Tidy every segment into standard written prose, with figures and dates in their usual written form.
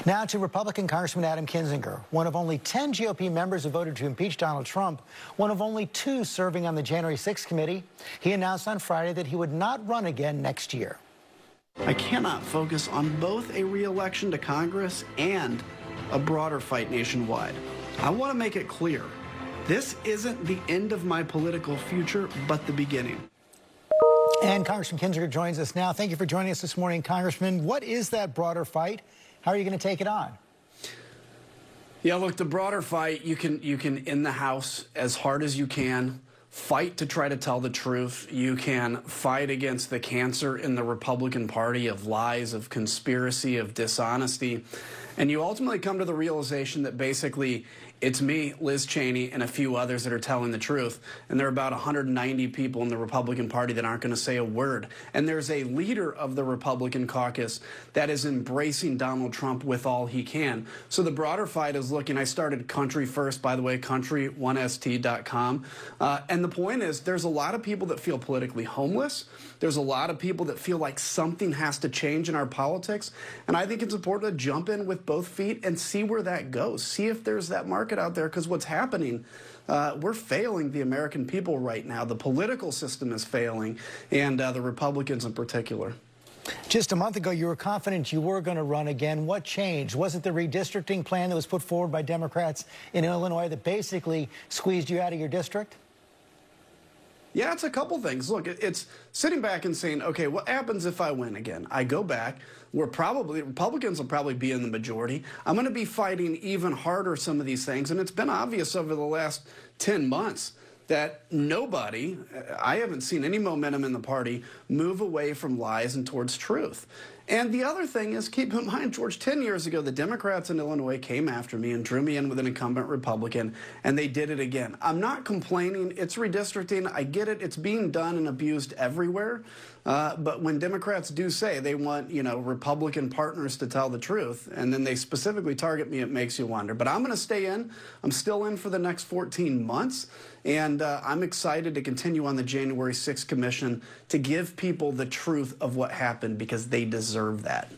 Now to Republican Congressman Adam Kinzinger, one of only 10 GOP members who voted to impeach Donald Trump, one of only 2 serving on the January 6th committee. He announced on Friday that he would not run again next year. I cannot focus on both a re-election to Congress and a broader fight nationwide. I want to make it clear, this isn't the end of my political future, but the beginning. And Congressman Kinzinger joins us now. Thank you for joining us this morning, Congressman. What is that broader fight? How are you going to take it on? Yeah, look, the broader fight, you can in the House as hard as you can, fight to try to tell the truth. You can fight against the cancer in the Republican Party of lies, of conspiracy, of dishonesty. And you ultimately come to the realization that basically it's me, Liz Cheney, and a few others that are telling the truth. And there are about 190 people in the Republican Party that aren't going to say a word. And there's a leader of the Republican caucus that is embracing Donald Trump with all he can. So the broader fight is looking, I started Country First, by the way, country1st.com. And the point is, there's a lot of people that feel politically homeless. There's a lot of people that feel like something has to change in our politics. And I think it's important to jump in with both feet and see where that goes. See if there's that market out there, because what's happening, we're failing the American people right now. The political system is failing, and the Republicans in particular. Just a month ago, you were confident you were going to run again. What changed? Was it the redistricting plan that was put forward by Democrats in Illinois that basically squeezed you out of your district? Yeah, it's a couple things. Look, it's sitting back and saying, okay, what happens if I win again? I go back. Republicans will probably be in the majority. I'm going to be fighting even harder some of these things. And it's been obvious over the last 10 months that nobody, I haven't seen any momentum in the party move away from lies and towards truth. And the other thing is, keep in mind, George, 10 years ago, the Democrats in Illinois came after me and drew me in with an incumbent Republican, and they did it again. I'm not complaining. It's redistricting. I get it. It's being done and abused everywhere. But when Democrats do say they want, Republican partners to tell the truth, and then they specifically target me, it makes you wonder. But I'm going to stay in. I'm still in for the next 14 months, and I'm excited to continue on the January 6th Commission to give people the truth of what happened, because they deserve that.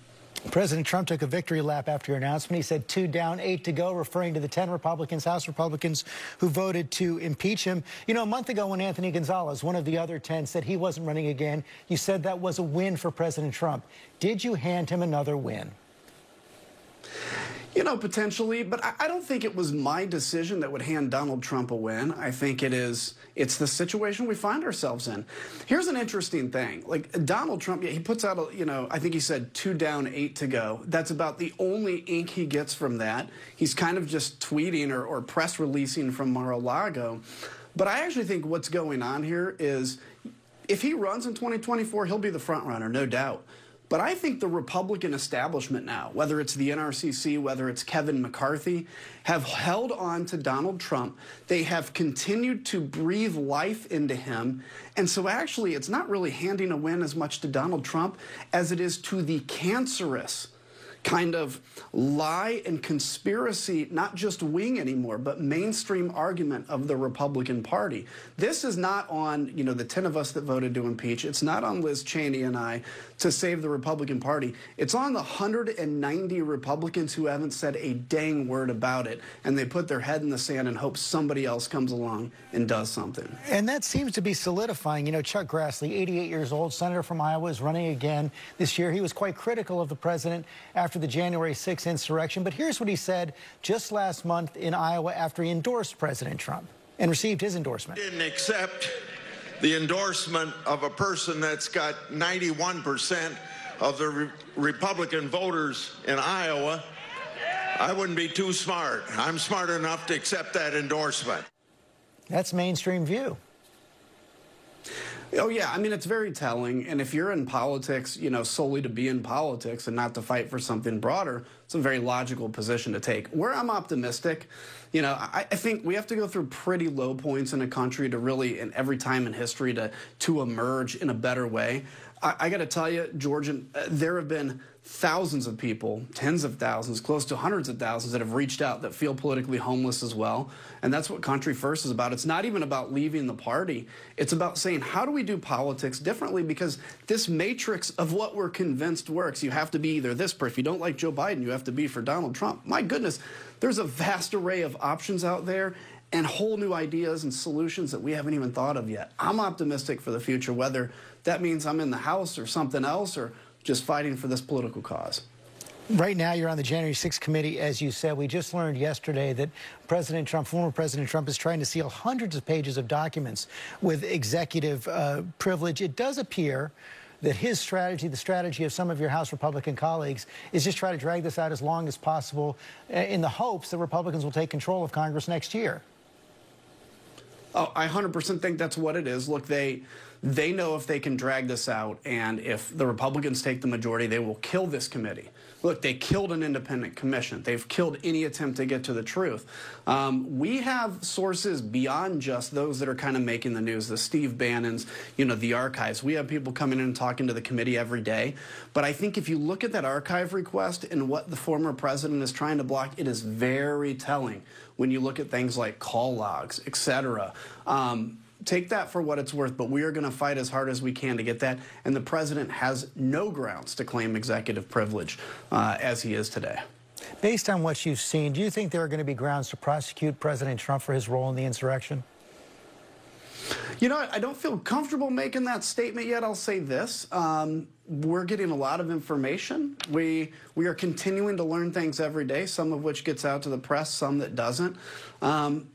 President Trump took a victory lap after your announcement. He said 2 down, 8 to go, referring to the 10 Republicans, House Republicans, who voted to impeach him. You know, a month ago when Anthony Gonzalez, one of the other 10, said he wasn't running again, you said that was a win for President Trump. Did you hand him another win? Potentially, but I don't think it was my decision that would hand Donald Trump a win. I think it's the situation we find ourselves in. Here's an interesting thing. Like, Donald Trump, he puts out, I think he said 2 down, 8 to go. That's about the only ink he gets from that. He's kind of just tweeting or press releasing from Mar-a-Lago. But I actually think what's going on here is, if he runs in 2024, he'll be the front runner, no doubt. But I think the Republican establishment now, whether it's the NRCC, whether it's Kevin McCarthy, have held on to Donald Trump. They have continued to breathe life into him. And so actually, it's not really handing a win as much to Donald Trump as it is to the cancerous kind of lie and conspiracy, not just wing anymore, but mainstream argument of the Republican Party. This is not on, the 10 of us that voted to impeach. It's not on Liz Cheney and I to save the Republican Party. It's on the 190 Republicans who haven't said a dang word about it, and they put their head in the sand and hope somebody else comes along and does something. And that seems to be solidifying. Chuck Grassley, 88 years old, senator from Iowa, is running again this year. He was quite critical of the president after the January 6th insurrection. But here's what he said just last month in Iowa after he endorsed President Trump and received his endorsement. Didn't accept the endorsement of a person that's got 91% of the Republican voters in Iowa. I wouldn't be too smart. I'm smart enough to accept that endorsement. That's mainstream view. Oh, yeah. I mean, it's very telling. And if you're in politics, solely to be in politics and not to fight for something broader, it's a very logical position to take. Where I'm optimistic, I think we have to go through pretty low points in a country to really, in every time in history, to emerge in a better way. I got to tell you, Georgian, there have been thousands of people, tens of thousands, close to hundreds of thousands that have reached out that feel politically homeless as well. And that's what Country First is about. It's not even about leaving the party. It's about saying, how do we do politics differently? Because this matrix of what we're convinced works, you have to be either this, if you don't like Joe Biden, you have to be for Donald Trump. My goodness, there's a vast array of options out there and whole new ideas and solutions that we haven't even thought of yet. I'm optimistic for the future, whether that means I'm in the House or something else or just fighting for this political cause. Right now, you're on the January 6th committee, as you said. We just learned yesterday that President Trump, former President Trump, is trying to seal hundreds of pages of documents with executive privilege. It does appear that his strategy, the strategy of some of your House Republican colleagues, is just try to drag this out as long as possible in the hopes that Republicans will take control of Congress next year. Oh, I 100% think that's what it is. Look, they know if they can drag this out and if the Republicans take the majority, they will kill this committee. Look, they killed an independent commission. They've killed any attempt to get to the truth. We have sources beyond just those that are kind of making the news, the Steve Bannons, the archives. We have people coming in and talking to the committee every day. But I think if you look at that archive request and what the former president is trying to block, it is very telling when you look at things like call logs, et cetera. Take that for what it's worth, but we are going to fight as hard as we can to get that. And the president has no grounds to claim executive privilege as he is today. Based on what you've seen, do you think there are going to be grounds to prosecute President Trump for his role in the insurrection? You know, I don't feel comfortable making that statement yet. I'll say this. We're getting a lot of information. We are continuing to learn things every day, some of which gets out to the press, some that doesn't.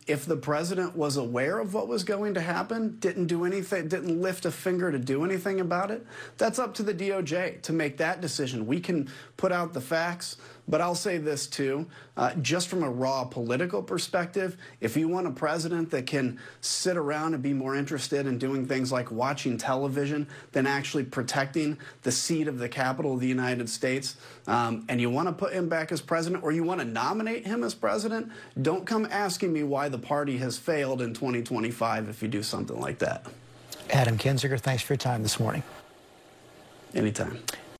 If the president was aware of what was going to happen, didn't do anything, didn't lift a finger to do anything about it, that's up to the DOJ to make that decision. We can put out the facts, but I'll say this too, just from a raw political perspective, if you want a president that can sit around and be more interested in doing things like watching television than actually protecting the seat of the capital of the United States, and you want to put him back as president or you want to nominate him as president, don't come asking me why the party has failed in 2025 if you do something like that. Adam Kinzinger, thanks for your time this morning. Anytime.